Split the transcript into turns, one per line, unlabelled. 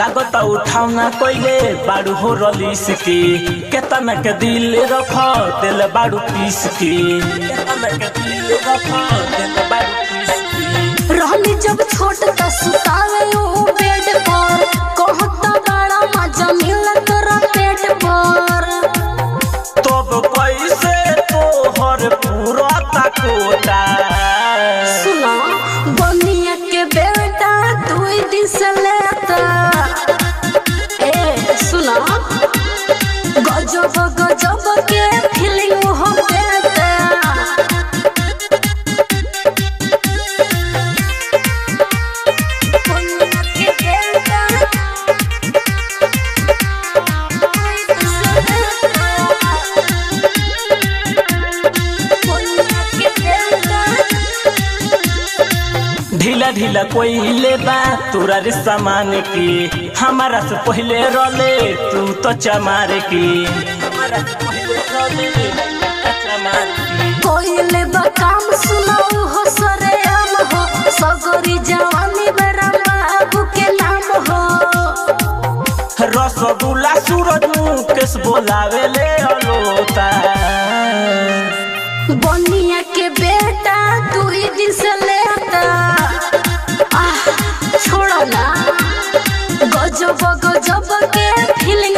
लागत उठाउना कइले बाड़ू हो रलीस के केतना के दिल रख दिल बाड़ू पीस के केतना के दिल रख दिल बाड़ू पीस के
रहनी जब छोट त सुतावे ओ बेड पर कहता बड़ा मजा मिलत तोरा पेट पर
तब कैसे तोहर पूरा तकोटा
सुना बनिया के बेटा 2 दिन से लेता ए सुना गजब गजब के फीलिंग हो देता बनिया के बेटा
ढीला ढीला कोइले बा तोरा रे सामान की हमारा से पहले रोले तू तो चमार की हमारा से पहले रोले तू चमार की
कोइले बा काम सुनाऊ हो सरे हम हो सगरी जवानी बराम बाबू के नाम हो
रसगुल्ला सूरज मुकेश बोलावे ले अलोता
बनिया के बेटा 2 दिन से लेता छोड़ो ना गजब गजब के फीलिंग